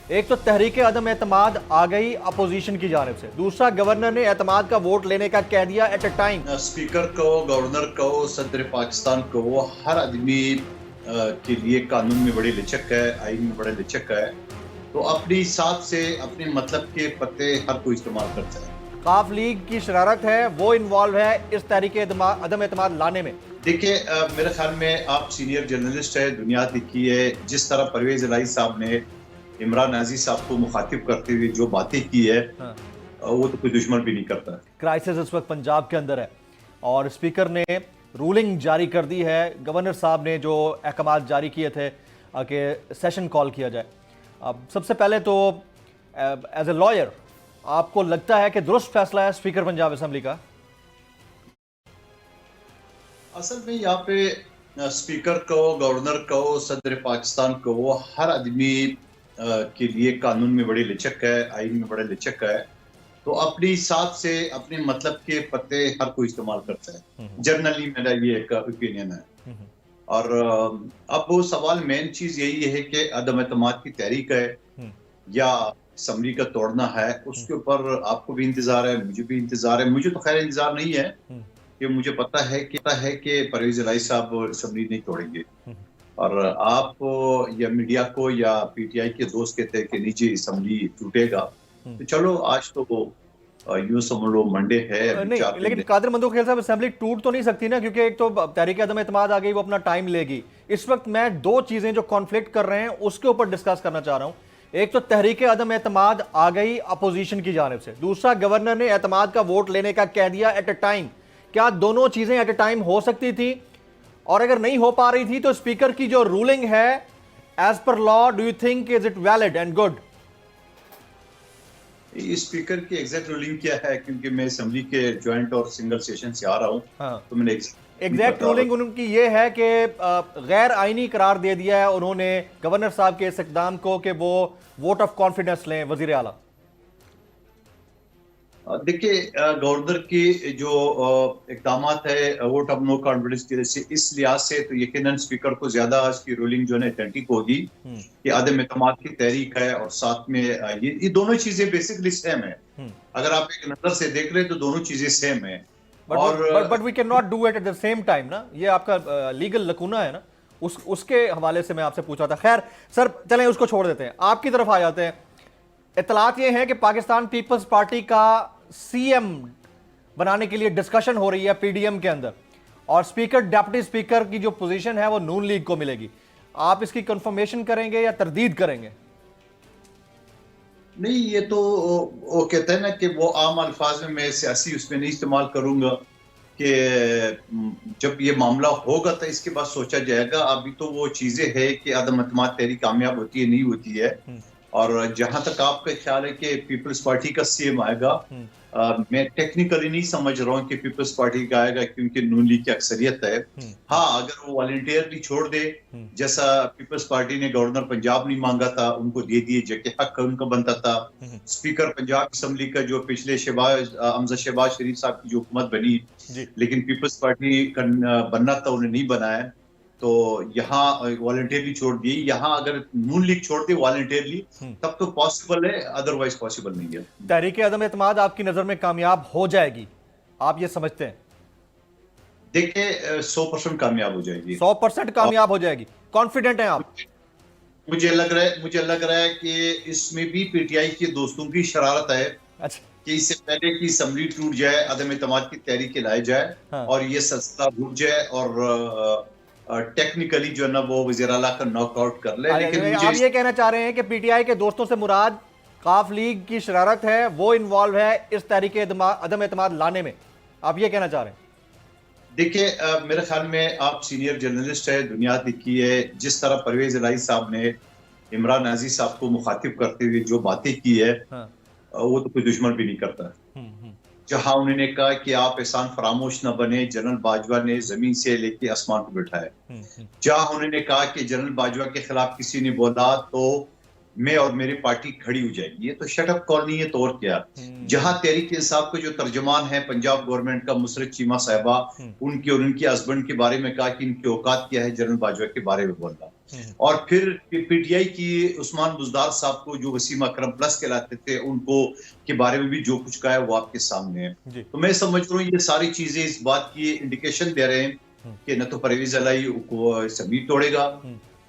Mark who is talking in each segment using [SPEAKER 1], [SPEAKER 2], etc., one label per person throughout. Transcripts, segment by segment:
[SPEAKER 1] एक तो तहरीक अदम एतमाद आ गई अपोजिशन की जानिब से, दूसरा गवर्नर ने एतमाद का वोट लेने का कह दिया एट अ टाइम।
[SPEAKER 2] स्पीकर कहो, गवर्नर कहो, सदर पाकिस्तान कहो, हर आदमी के लिए कानून में बड़ी लचक है, आइन में बड़ा लचक है। तो अपने हिसाब से अपने मतलब के पत्ते हर कोई इस्तेमाल करता है।
[SPEAKER 1] काफ लीग की शरारत है, वो इन्वॉल्व है इस तहरीक अदम एतमाद लाने में।
[SPEAKER 2] देखिए, मेरे ख्याल में आप सीनियर जर्नलिस्ट है, दुनिया देखी है। जिस तरह परवेज इलाही साहब ने इमरान नाजी साहब को मुखातिब करते हुए जो बातें की है,
[SPEAKER 1] हाँ।
[SPEAKER 2] वो तो कोई दुश्मन भी नहीं करता।
[SPEAKER 1] क्राइसिस इस वक्त पंजाब के अंदर है और स्पीकर ने रूलिंग जारी कर दी है। गवर्नर साहब ने जो अहकाम जारी किए थे कि सेशन कॉल किया जाए। अब सबसे पहले तो एज ए लॉयर आपको लगता है कि दुरुस्त फैसला है स्पीकर पंजाब असेंबली का?
[SPEAKER 2] असल में यहाँ पे स्पीकर कहो, गवर्नर कहो, सदर पाकिस्तान कहो, हर आदमी के लिए कानून में बड़ी लचक है, आइन में बड़ा लचक है। तो अपने हिसाब से अपने मतलब के पत्ते हर कोई इस्तेमाल करता है। जनरली मेरा ये एक ओपिनियन है। और अब वो सवाल मेन चीज यही है कि अदम एतमाद की तहरीक है या असम्बली का तोड़ना है, उसके ऊपर आपको भी इंतजार है, मुझे भी इंतजार है। मुझे तो खैर इंतजार नहीं है कि मुझे पता है कि परवेज इलाही साहब असम्बली नहीं तोड़ेंगे। और आप या मीडिया को या पीटीआई के दोस्त कहते हैं कि नीचे असम्बली टूटेगा, तो चलो आज तो यूं समझ लो मंडे है।
[SPEAKER 1] नहीं, लेकिन कादिर मंदू खेल साहब असेंबली टूट तो नहीं सकती ना, क्योंकि एक तो तहरीक अदम एतमाद आ गई, वो अपना टाइम लेगी। इस वक्त मैं दो चीजें जो कॉन्फ्लिक्ट कर रहे हैं उसके ऊपर डिस्कस करना चाह रहा हूं। एक तो तहरीक अदम एतमाद आ गई अपोजिशन की जानिब से, दूसरा गवर्नर ने एतमाद का वोट लेने का कह दिया एट अ टाइम। क्या दोनों चीजें एट अ टाइम हो सकती थी? और अगर नहीं हो पा रही थी तो स्पीकर की जो रूलिंग है as per law, do you think is it valid and good?
[SPEAKER 2] Speaker की एग्जैक्ट रूलिंग क्या है, क्योंकि मैं असेंबली के ज्वाइंट और सिंगल सेशन से आ रहा हूँ।
[SPEAKER 1] हाँ।
[SPEAKER 2] तो मैंने
[SPEAKER 1] एग्जैक्ट रूलिंग उनकी ये है कि गैर आईनी करार दे दिया है उन्होंने गवर्नर साहब के इस इकदाम को कि वो वोट ऑफ कॉन्फिडेंस लें वजीर आला।
[SPEAKER 2] देखिए, गवर्नर की जो इकदाम है वोट ऑफ नो कॉन्फिडेंस की वजह से, इस लिहाज से तो यकीनन स्पीकर को ज्यादा इसकी रूलिंग जो है अथेंटिक होगी कि अदम एतमाद की तहरीक है और साथ में ये दोनों चीजें बेसिकली सेम है। अगर आप एक नजर से देख रहे हैं तो दोनों चीजें सेम है।
[SPEAKER 1] But we can not do it at the same time ना, ये आपका लीगल लकूना है ना, उसके हवाले से मैं आपसे पूछा था। खैर सर, चलें उसको छोड़ देते हैं, आपकी तरफ आ जाते हैं। इतलात ये है कि पाकिस्तान पीपल्स पार्टी का सीएम बनाने के लिए डिस्कशन हो रही है पीडीएम के अंदर, और स्पीकर डिप्टी स्पीकर की जो पोजीशन है वो नून लीग को मिलेगी। आप इसकी कंफर्मेशन करेंगे या तरदीद करेंगे?
[SPEAKER 2] नहीं, ये तो वो कहते हैं ना कि वो आम अल्फाज में मैं सियासी उसमें नहीं इस्तेमाल करूंगा कि जब ये मामला होगा तो इसके बाद सोचा जाएगा। अभी तो वो चीजें है कि अदम एतमाद तहरीक कामयाब होती है नहीं होती है। और जहां तक आपका ख्याल है कि पीपल्स पार्टी का सीएम आएगा, मैं टेक्निकली नहीं समझ रहा हूँ कि पीपल्स पार्टी का आएगा, क्योंकि नून लीग की अक्सरियत है। हाँ, अगर वो वॉलंटियरली छोड़ दे, जैसा पीपल्स पार्टी ने गवर्नर पंजाब नहीं मांगा था, उनको दे दिए, जबकि हक उनका बनता था। स्पीकर पंजाब असम्बली का जो पिछले शहबाज शरीफ साहब की जो हुकूमत बनी, लेकिन पीपल्स पार्टी बनना था, उन्हें नहीं बनाया, तो यहाँ वॉलंटियरली छोड़ दी। यहाँ अगर नून लीग छोड़ दे वॉलंटियरली तब तो पॉसिबल है, अदरवाइज पॉसिबल नहीं है।
[SPEAKER 1] तहरीक अदम एतमाद आपकी नजर में कामयाब हो जाएगी, आप ये समझते हैं?
[SPEAKER 2] देखिए, 100% कामयाब हो जाएगी।
[SPEAKER 1] 100% कामयाब हो जाएगी, कॉन्फिडेंट हैं आप?
[SPEAKER 2] मुझे लग रहा है कि इसमें भी पीटीआई के दोस्तों की शरारत है।
[SPEAKER 1] अच्छा,
[SPEAKER 2] कि इससे पहले कि असेंबली टूट जाए, अदम एतमाद की तहरीक लाए जाए,
[SPEAKER 1] हाँ।
[SPEAKER 2] और ये सिलसिला रुक जाए और टेक्निकली जो है ना वो वज़ीर आला का नॉकआउट कर ले। लेकिन
[SPEAKER 1] आप ये कहना चाह रहे हैं कि पीटीआई के दोस्तों से मुराद काफ लीग की शरारत है, वो इन्वॉल्व है इस तहरीक अदम एतमाद लाने में, आप ये कहना चाह रहे हैं?
[SPEAKER 2] देखिए, मेरे ख्याल में आप सीनियर जर्नलिस्ट है, दुनिया देखी है। जिस तरह परवेज इलाही साहब ने इमरान नाजी साहब को मुखातिब करते हुए जो बातें की है,
[SPEAKER 1] हाँ।
[SPEAKER 2] वो तो कोई दुश्मन भी नहीं करता। जहां उन्होंने कहा कि आप एहसान फरामोश न बने, जनरल बाजवा ने जमीन से लेके आसमान को बिठाया। जहां उन्होंने कहा कि जनरल बाजवा के खिलाफ किसी ने बोला तो मैं और मेरी पार्टी खड़ी हो जाएगी। ये तो शटअप कॉल नहीं है तो और क्या। जहां तहरीक इंसाफ के जो तर्जुमान है पंजाब गवर्नमेंट का मुसरत चीमा साहिबा, उनके और उनके हस्बैंड के बारे में कहा कि इनकी औकात क्या है जनरल बाजवा के बारे में बोलना। और फिर पीटीआई की उस्मान बुजदार साहब को जो वसीम अकरम प्लस कहलाते थे उनको के बारे में भी जो कुछ कहा है वो आपके सामने है। तो मैं समझ रहा हूँ ये सारी चीजें इस बात की इंडिकेशन दे रहे हैं कि न तो परवेज अलाई को समीर तोड़ेगा,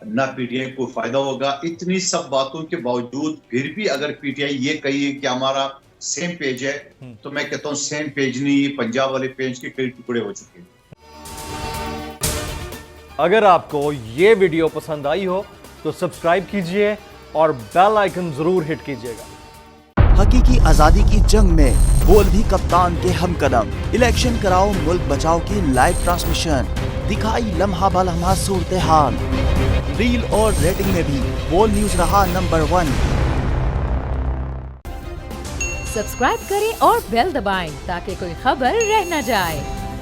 [SPEAKER 2] ना पीटीआई को फायदा होगा। इतनी सब बातों के बावजूद फिर भी अगर पीटीआई ये कही कि हमारा सेम पेज है, तो मैं कहता हूँ सेम पेज नहीं, पंजाब वाले पेज के कई टुकड़े हो चुके हैं।
[SPEAKER 1] अगर आपको ये वीडियो पसंद आई हो तो सब्सक्राइब कीजिए और बेल आइकन जरूर हिट कीजिएगा।
[SPEAKER 3] हकीकी आजादी की जंग में बोल भी कप्तान के हमकदम। इलेक्शन कराओ मुल्क बचाओ की लाइव ट्रांसमिशन, दिखाई लम्हा बलम्हा सूरत हाल। रील और रेटिंग में भी बोल न्यूज रहा नंबर 1।
[SPEAKER 4] सब्सक्राइब करें और बेल दबाएं ताकि कोई खबर रह न जाए।